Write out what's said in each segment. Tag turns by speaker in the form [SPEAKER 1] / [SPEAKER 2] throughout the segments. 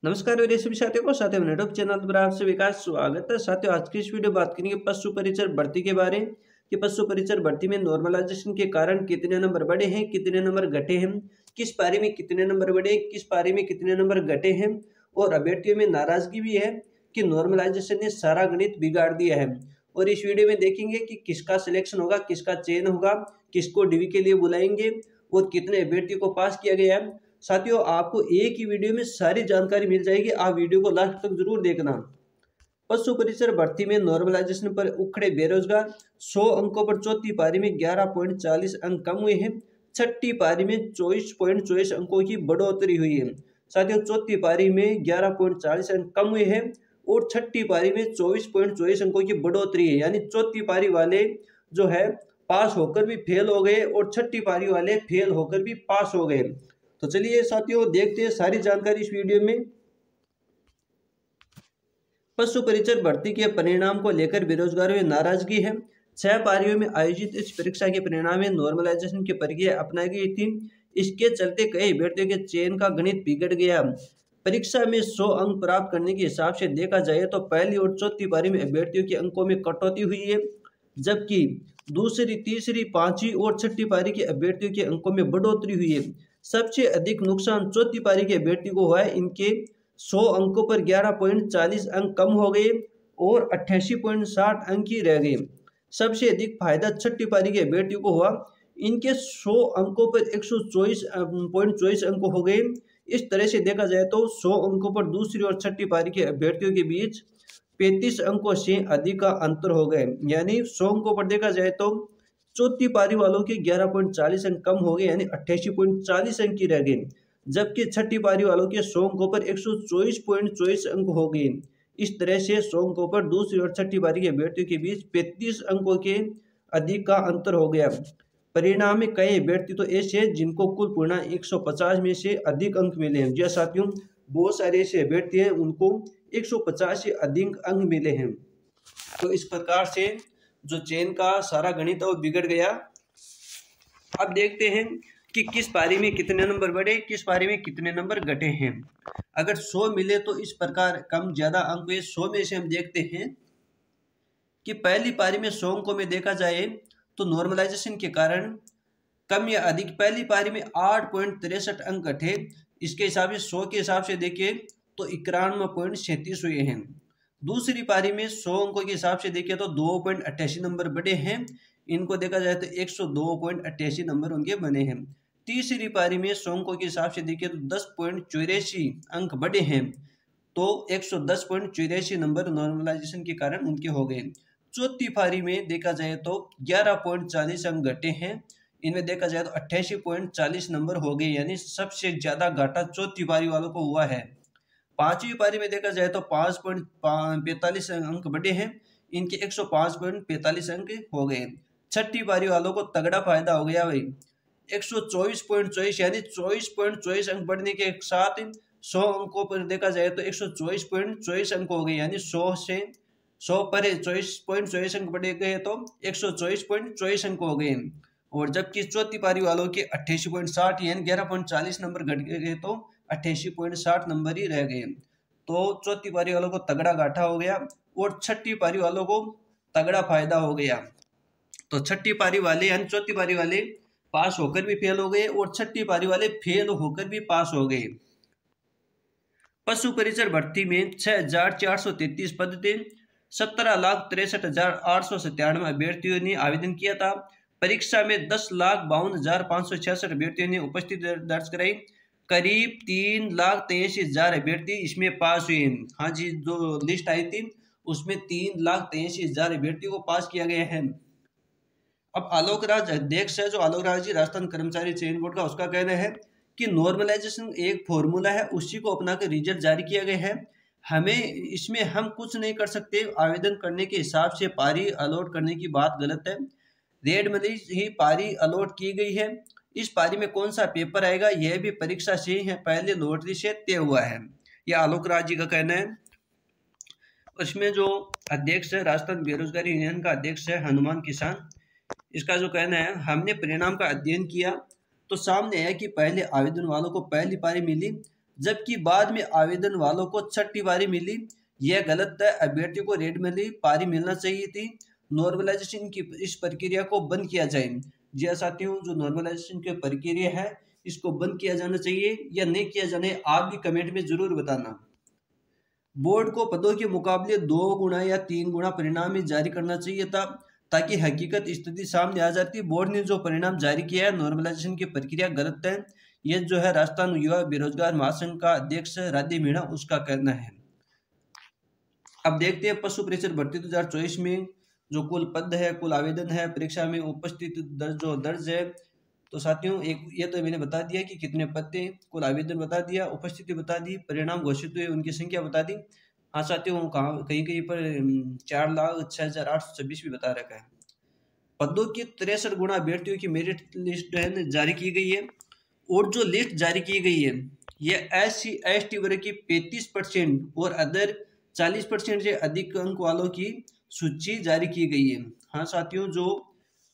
[SPEAKER 1] नमस्कार मेरे सभी साथियों को साथियों नेटवर्क चैनल पर आपसे विकास स्वागत है। साथियों आज की इस वीडियो बात करेंगे पशु परिचर भर्ती के बारे में कि पशु परिचर भर्ती में नॉर्मलाइजेशन के कारण कितने नंबर बढ़े हैं, कितने नंबर घटे हैं, किस पारी में कितने नंबर बढ़े, किस पारी में कितने नंबर घटे हैं और अभ्यर्थियों में नाराजगी भी है कि नॉर्मलाइजेशन ने सारा गणित बिगाड़ दिया है। और इस वीडियो में देखेंगे कि किसका सिलेक्शन होगा, किसका चयन होगा, किसको डिवी के लिए बुलाएंगे और कितने अभ्यर्थियों को पास किया गया है। साथियों आपको एक ही वीडियो में सारी जानकारी मिल जाएगी, आप वीडियो को लास्ट तक जरूर देखना। पशु परिचर भर्ती में नॉर्मलाइजेशन पर उखड़े बेरोजगार, 100 अंकों पर चौथी पारी में 11.40 अंक कम हुए हैं, छठी पारी में 24.24 अंकों की बढ़ोतरी हुई है। साथियों चौथी पारी में 11.40 अंक कम हुए हैं और छठी पारी में 24.24 अंकों की बढ़ोतरी है, यानी चौथी पारी वाले जो है पास होकर भी फेल हो गए और छठी पारी वाले फेल होकर भी पास हो गए। तो चलिए साथियों देखते हैं सारी जानकारी इस वीडियो में। पशु परिचर भर्ती के परिणाम को लेकर बेरोजगारों में नाराजगी है। 6 पारियों में आयोजित इस परीक्षा के परिणाम में नॉर्मलाइजेशन की प्रक्रिया अपनाई गई थी। इसके चलते कई अभ्यर्थियों के चयन का गणित बिगड़ गया। परीक्षा में 100 अंक प्राप्त करने के हिसाब से देखा जाए तो पहली और चौथी पारी में अभ्यर्थियों के अंकों में कटौती हुई है, जबकि दूसरी, तीसरी, पांचवी और छठी पारी के अभ्यर्थियों के अंकों में बढ़ोतरी हुई है। सबसे अधिक नुकसान चौथी पारी के अभ्यर्थी को हुआ है। इनके 100 अंकों पर 11.40 अंक कम हो गए और 88.60 अंक ही रह गए। सबसे अधिक फायदा छठी पारी के अभ्यर्थियों को हुआ। इनके 100 अंकों पर 124.24 अंक हो गए। इस तरह से देखा जाए तो 100 अंकों पर दूसरी और छठी पारी के अभ्यर्थियों के बीच 35 अंकों से अधिक का अंतर हो गए, यानी 100 अंकों पर देखा जाए तो चौथी पारी वालों के 11.40 अंक कम हो गए, यानी 88.40 अंक की रह गए, जबकि छठी पारी वालों के 100 अंकों पर 124.24 अंक हो गए। इस तरह से 100 अंकों पर दूसरी और छठी पारी के अभ्यर्थियों के बीच 35 अंकों के अधिक का अंतर हो गया। परिणाम में कई अभ्यर्थी तो ऐसे हैं जिनको कुल पूर्णा 150 में से अधिक अंक मिले हैं। जी साथियों बहुत सारे ऐसे अभ्यर्थी हैं उनको 150 से अधिक अंक मिले हैं। तो इस प्रकार से जो चयन का सारा गणित है वो बिगड़ गया। अब देखते हैं कि किस पारी में कितने नंबर बढ़े, किस पारी में कितने नंबर घटे हैं। अगर 100 मिले तो इस प्रकार कम ज्यादा अंक हुए। 100 में से हम देखते हैं कि पहली पारी में 100 अंकों में देखा जाए तो नॉर्मलाइजेशन के कारण कम या अधिक पहली पारी में 8.63 अंक घटे। इसके हिसाब से 100 के हिसाब से देखें तो 91.37 हुए हैं। दूसरी पारी में 100 अंकों के हिसाब से देखें तो 2.88 नंबर बढ़े हैं। इनको देखा जाए तो 102.88 नंबर उनके बने हैं। तीसरी पारी में 100 अंकों के हिसाब से देखें तो 10.84 अंक बढ़े हैं, तो 110.84 नंबर नॉर्मलाइजेशन के कारण उनके हो गए। चौथी पारी में देखा जाए तो 11.40 अंक घटे हैं। इनमें देखा जाए तो 88.40 नंबर हो गए, यानी सबसे ज्यादा घाटा चौथी पारी वालों को हुआ है। पांचवी पारी में देखा जाए तो 5.45 अंक बढ़े हैं। इनके 105.45 अंक हो गए। छठी पारी वालों को तगड़ा फायदा हो गया भाई, 124.24 यानी 24.24 अंक बढ़ने के साथ 100 अंकों पर देखा जाए तो 124.24 अंक हो गए, यानी 100 पर 24.24 अंक बढ़े गए तो 124.24 अंक हो गए। और जबकि चौथी पारी वालों के 88.60 यानी 11.40 नंबर घट गए तो 88.60 नंबर ही रह गए। तो चौथी पारी वालों को तगड़ा घाटा हो गया और छठी पारी वालों को तगड़ा फायदा हो गया। तो छठी पारी वाले यानी चौथी पारी वाले पास होकर भी फेल हो गए और छठी पारी वाले फेल होकर भी पास हो गए। पशु परिचर भर्ती में 6,433 पद थे। 17,63,897 अभ्यर्थियों ने आवेदन किया था। परीक्षा में 10,52,566 अभ्यर्थियों ने उपस्थिति दर्ज कराई। करीब 3,83,000 अभ्यर्थी इसमें पास हुए। हाँ जी, जो लिस्ट आई थी उसमें 3,83,000 अभ्यर्थियों को पास किया गया है। अब आलोक राज अध्यक्ष है, जो आलोक राज जी राजस्थान कर्मचारी चयन बोर्ड का, उसका कहना है कि नॉर्मलाइजेशन एक फॉर्मूला है, उसी को अपनाकर रिजल्ट जारी किया गया है। हमें इसमें हम कुछ नहीं कर सकते। आवेदन करने के हिसाब से पारी अलॉट करने की बात गलत है। रेंडमली ही पारी अलॉट की गई है। इस पारी में कौन सा पेपर आएगा यह भी परीक्षा से ही पहले लॉटरी से तय हुआ है, यह आलोक राज जी का कहना है। उसमें जो अध्यक्ष है राजस्थान बेरोजगारी यूनियन का अध्यक्ष है हनुमान किसान, इसका जो कहना है, हमने परिणाम का अध्ययन किया तो सामने है कि पहले आवेदन वालों को पहली पारी मिली, जबकि बाद में आवेदन वालों को छठी पारी मिली। यह गलत है, अभ्यर्थियों को रेंडमली पारी मिलना चाहिए थी। नॉर्मलाइजेशन की इस प्रक्रिया को बंद किया जाए। जी हाँ साथियों, जो नॉर्मलाइजेशन की प्रक्रिया है इसको बंद किया जाना चाहिए या नहीं किया जाना है, आप भी कमेंट में जरूर बताना। बोर्ड को पदों के मुकाबले 2 गुना या 3 गुना परिणाम ही जारी करना चाहिए था, ताकि हकीकत स्थिति सामने आ जाती। बोर्ड ने जो परिणाम जारी किया है नॉर्मलाइजेशन की प्रक्रिया गलत है, ये जो है राजस्थान युवा बेरोजगार महासंघ का अध्यक्ष राधे मीणा उसका कहना है। अब देखते हैं पशु परिचर भर्ती 2024 में जो कुल पद है, कुल आवेदन है, परीक्षा में उपस्थित जो दर्ज है। तो साथियों एक ये तो मैंने बता दिया कि कितने पद थे, कुल आवेदन बता दिया, उपस्थिति बता दी, परिणाम घोषित हुए उनकी संख्या बता दी। हाँ साथियों, कहाँ कहीं कहीं पर 4,06,826 भी बता रखा है। पदों की 63 गुना अभ्यर्थियों की मेरिट लिस्ट है जारी की गई है। और जो लिस्ट जारी की गई है यह SC/ST वर्ग की 35% और अदर 40% से अधिक अंक वालों की सूची जारी की गई है। हाँ साथियों, जो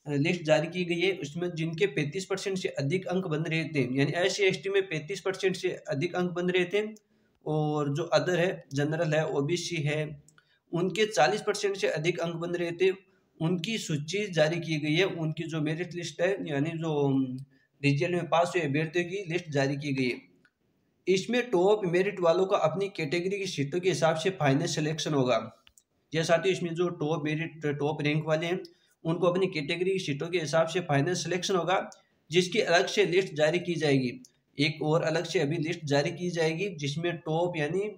[SPEAKER 1] लिस्ट जारी की गई है उसमें जिनके 35% से अधिक अंक बन रहे थे, यानी SC/ST में 35% से अधिक अंक बन रहे थे, और जो अदर है, जनरल है, OBC है, उनके 40% से अधिक अंक बन रहे थे, उनकी सूची जारी की गई है। उनकी जो मेरिट लिस्ट है, यानी जो रिजल्ट में पास हुए अभ्यर्थियों की लिस्ट जारी की गई है। इसमें टॉप मेरिट वालों का अपनी कैटेगरी की सीटों के हिसाब से फाइनल सिलेक्शन होगा। जैसा कि इसमें जो टॉप मेरिट, टॉप रैंक वाले हैं उनको अपनी कैटेगरी की सीटों के हिसाब से फाइनल सिलेक्शन होगा, जिसकी अलग से लिस्ट जारी की जाएगी। एक और अलग से अभी लिस्ट जारी की जाएगी जिसमें टॉप, यानी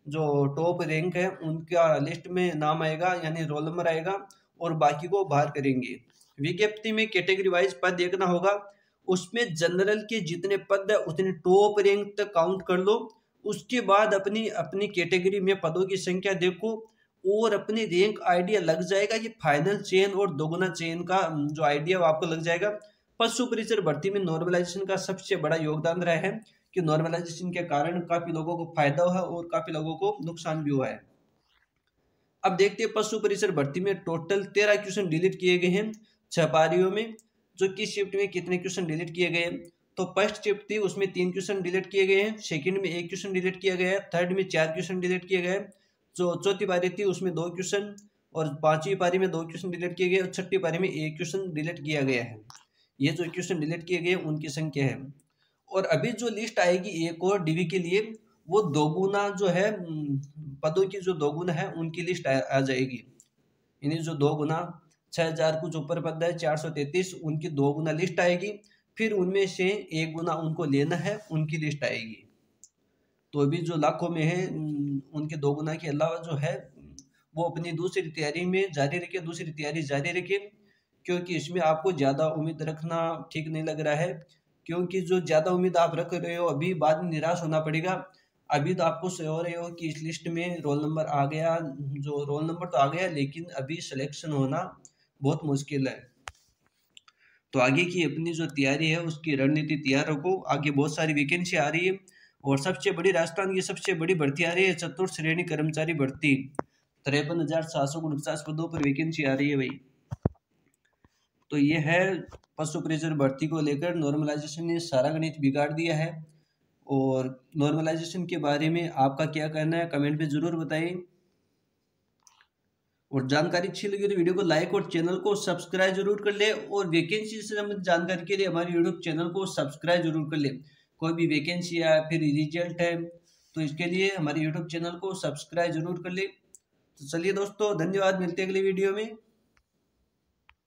[SPEAKER 1] जो टॉप रैंक है उनका लिस्ट में नाम आएगा, यानी रोल नंबर आएगा, और बाकी को बाहर करेंगे। विज्ञप्ति में कैटेगरी वाइज पद देखना होगा, उसमें जनरल के जितने पद है उतने टॉप रैंक तक काउंट कर लो। उसके बाद अपनी अपनी कैटेगरी में पदों की संख्या देखो और अपनी रैंक आइडिया लग जाएगा। ये फाइनल चेन और दोगुना चेन का जो आइडिया वो आपको लग जाएगा। पशु परिचर भर्ती में नॉर्मलाइजेशन का सबसे बड़ा योगदान रहा है कि नॉर्मलाइजेशन के कारण काफी लोगों को फायदा हुआ और काफी लोगों को नुकसान भी हुआ है। अब देखते हैं पशु परिचर भर्ती में टोटल 13 क्वेश्चन डिलीट किए गए हैं 6 पारियों में। जो कि शिफ्ट में कितने क्वेश्चन डिलीट किए गए, तो फर्स्ट शिफ्ट थी उसमें 3 क्वेश्चन डिलीट किए गए हैं, सेकंड में 1 क्वेश्चन डिलीट किया गया है, थर्ड में 4 क्वेश्चन डिलीट किए गए, जो चौथी पारी थी उसमें 2 क्वेश्चन, और पांचवी पारी में 2 क्वेश्चन डिलीट किए गए, और छठी पारी में 1 क्वेश्चन डिलीट किया गया है। ये जो क्वेश्चन डिलीट किए गए उनकी संख्या है। और अभी जो लिस्ट आएगी एक और DV के लिए, वो दोगुना जो है पदों की जो दोगुना है उनकी लिस्ट आ जाएगी। यानी जो 2 गुना 6,000 कुछ ऊपर पद है 433, उनकी 2 गुना लिस्ट आएगी, फिर उनमें से 1 गुना उनको लेना है, उनकी लिस्ट आएगी। तो अभी जो लाखों में है उनके 2 गुना के अलावा जो है वो अपनी दूसरी तैयारी में जारी रखे, दूसरी तैयारी जारी रखे, क्योंकि इसमें आपको ज़्यादा उम्मीद रखना ठीक नहीं लग रहा है। क्योंकि जो ज़्यादा उम्मीद आप रख रहे हो अभी बाद में निराश होना पड़ेगा। अभी तो आपको हो रहे हो कि इस लिस्ट में रोल नंबर आ गया, जो रोल नंबर तो आ गया लेकिन अभी सिलेक्शन होना बहुत मुश्किल है। तो आगे की अपनी जो तैयारी है उसकी रणनीति तैयार रखो। आगे बहुत सारी वैकेंसी आ रही है, और सबसे बड़ी राजस्थान की सबसे बड़ी भर्ती आ रही है चतुर्थ श्रेणी कर्मचारी भर्ती। 53,749 पदों पर वैकेंसी आ रही है भाई। तो ये है पशु परिचर भर्ती को लेकर नॉर्मलाइजेशन ने सारा गणित बिगाड़ दिया है। और नॉर्मलाइजेशन के बारे में आपका क्या कहना है कमेंट में जरूर बताइए। और जानकारी अच्छी लगी तो वीडियो को लाइक और चैनल को सब्सक्राइब जरूर कर ले, और वैकेंसी से संबंधित जानकारी के लिए हमारे यूट्यूब चैनल को सब्सक्राइब जरूर कर ले। कोई भी वैकेंसी या फिर रिजल्ट है तो इसके लिए हमारे यूट्यूब चैनल को सब्सक्राइब जरूर कर ले। तो चलिए दोस्तों, धन्यवाद, मिलते हैं अगले वीडियो में।